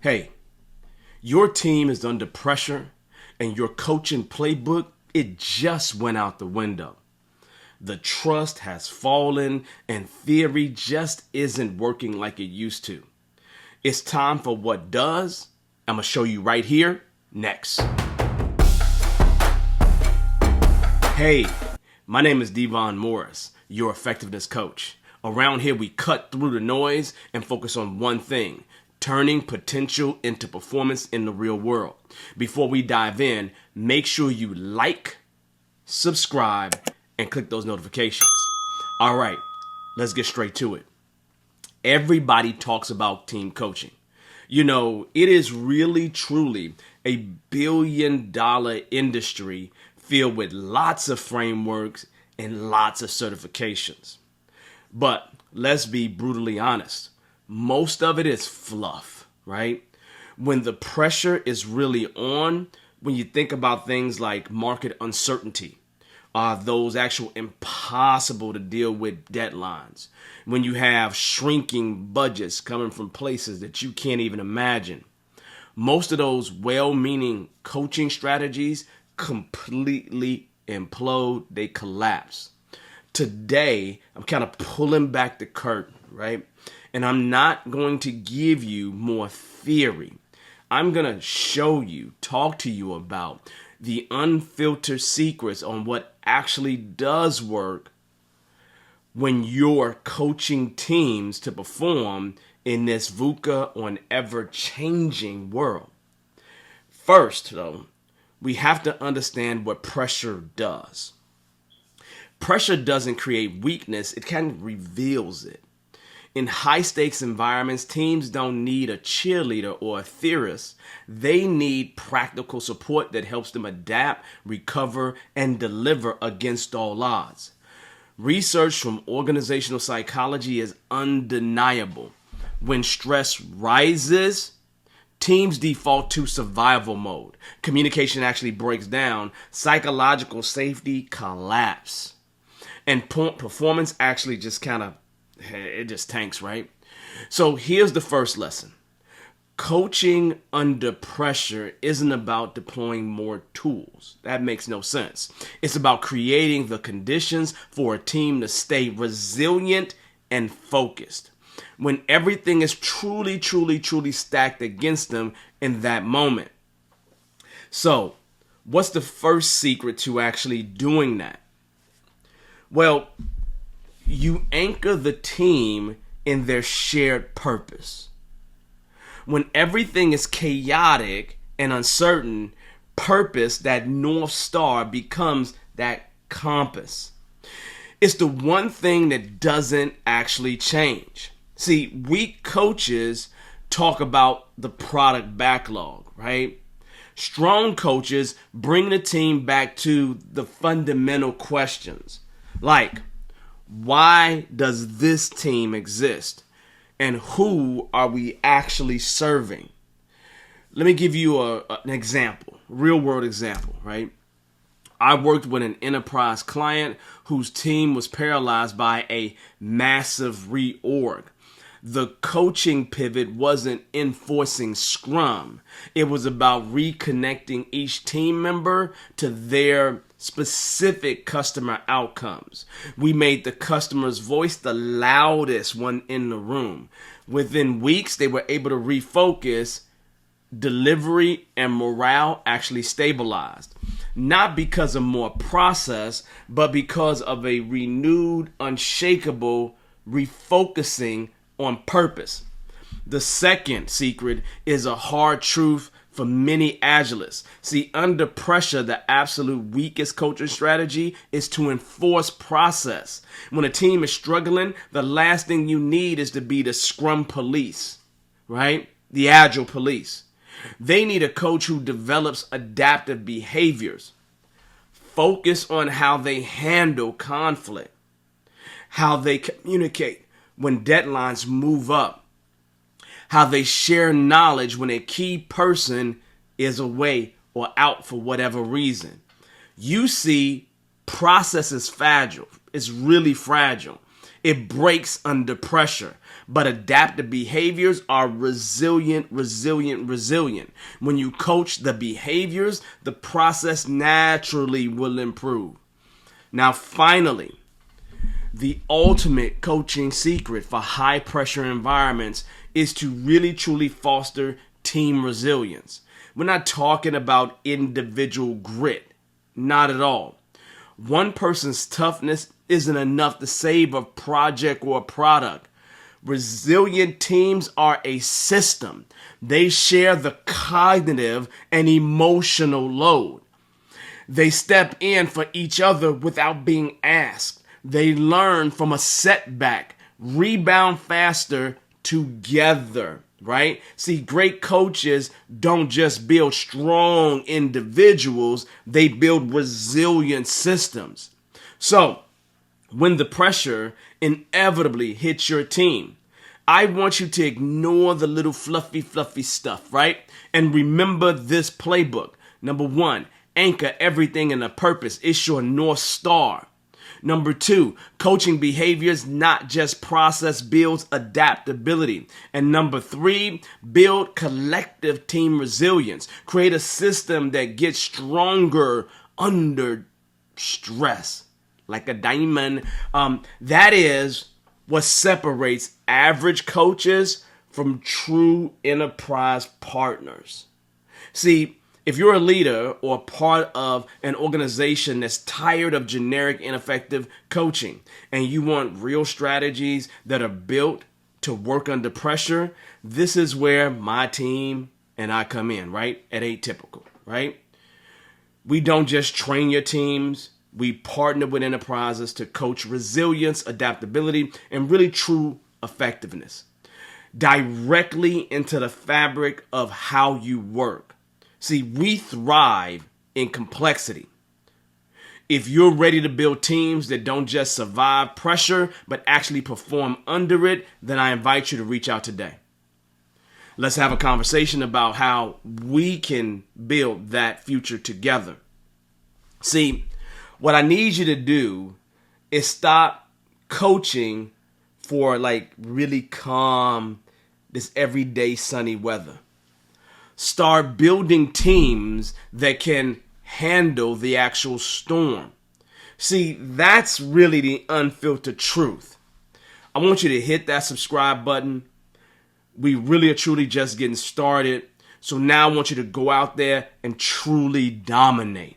Hey, your team is under pressure and your coaching playbook, it just went out the window. The trust has fallen and theory just isn't working like it used to. It's time for what does. I'm going to show you right here next. Hey, my name is Devon Morris, your effectiveness coach. Around here, we cut through the noise and focus on one thing: turning potential into performance in the real world. Before we dive in, make sure you like, subscribe, and click those notifications. All right, let's get straight to it. Everybody talks about team coaching. You know, it is really, truly a billion-dollar industry filled with lots of frameworks and lots of certifications. But let's be brutally honest. Most of it is fluff, right? When the pressure is really on, when you think about things like market uncertainty, those actual impossible to deal with deadlines, when you have shrinking budgets coming from places that you can't even imagine, most of those well-meaning coaching strategies completely implode, they collapse. Today, I'm kind of pulling back the curtain, right? And I'm not going to give you more theory. I'm going to show you, talk to you about the unfiltered secrets on what actually does work when you're coaching teams to perform in this VUCA or an ever-changing world. First, though, we have to understand what pressure does. Pressure doesn't create weakness, it kind of reveals it. In high-stakes environments, teams don't need a cheerleader or a theorist. They need practical support that helps them adapt, recover, and deliver against all odds. Research from organizational psychology is undeniable. When stress rises, teams default to survival mode. Communication actually breaks down. Psychological safety collapse. And performance actually just it just tanks, right? So here's the first lesson. Coaching under pressure isn't about deploying more tools. That makes no sense. It's about creating the conditions for a team to stay resilient and focused when everything is truly, truly, truly stacked against them in that moment. So, what's the first secret to actually doing that? Well, you anchor the team in their shared purpose. When everything is chaotic and uncertain, purpose, that North Star, becomes that compass. It's the one thing that doesn't actually change. See, weak coaches talk about the product backlog, right? Strong coaches bring the team back to the fundamental questions, like, why does this team exist? And who are we actually serving? Let me give you an example, real world example, right? I worked with an enterprise client whose team was paralyzed by a massive reorg. The coaching pivot wasn't enforcing Scrum. It was about reconnecting each team member to their specific customer outcomes. We made the customer's voice the loudest one in the room. Within weeks, they were able to refocus. Delivery and morale actually stabilized. Not because of more process, but because of a renewed, unshakable refocusing on purpose. The second secret is a hard truth for many agilists. See, under pressure, the absolute weakest coaching strategy is to enforce process. When a team is struggling, the last thing you need is to be the Scrum police, right? The Agile police. They need a coach who develops adaptive behaviors. Focus on how they handle conflict, how they communicate when deadlines move up, how they share knowledge when a key person is away or out for whatever reason. You see, process is fragile. It's really fragile. It breaks under pressure. But adaptive behaviors are resilient. When you coach the behaviors, the process naturally will improve. Now, finally, the ultimate coaching secret for high pressure environments is to really truly foster team resilience. We're not talking about individual grit. Not at all. One person's toughness isn't enough to save a project or a product. Resilient teams are a system. They share the cognitive and emotional load. They step in for each other without being asked. They learn from a setback, rebound faster together, right? See, great coaches don't just build strong individuals, they build resilient systems. So, when the pressure inevitably hits your team, I want you to ignore the little fluffy stuff, right? And remember this playbook. Number 1, anchor everything in a purpose. It's your North Star. Number 2, coaching behaviors, not just process, builds adaptability. And number 3, build collective team resilience. Create a system that gets stronger under stress. Like a diamond. That is what separates average coaches from true enterprise partners. See, if you're a leader or part of an organization that's tired of generic, ineffective coaching and you want real strategies that are built to work under pressure, this is where my team and I come in, right? At Atypical, right? We don't just train your teams. We partner with enterprises to coach resilience, adaptability, and really true effectiveness directly into the fabric of how you work. See, we thrive in complexity. If you're ready to build teams that don't just survive pressure, but actually perform under it, then I invite you to reach out today. Let's have a conversation about how we can build that future together. See, what I need you to do is stop coaching for like really calm, this everyday sunny weather. Start building teams that can handle the actual storm. See, that's really the unfiltered truth. I want you to hit that subscribe button. We really are truly just getting started. So now I want you to go out there and truly dominate.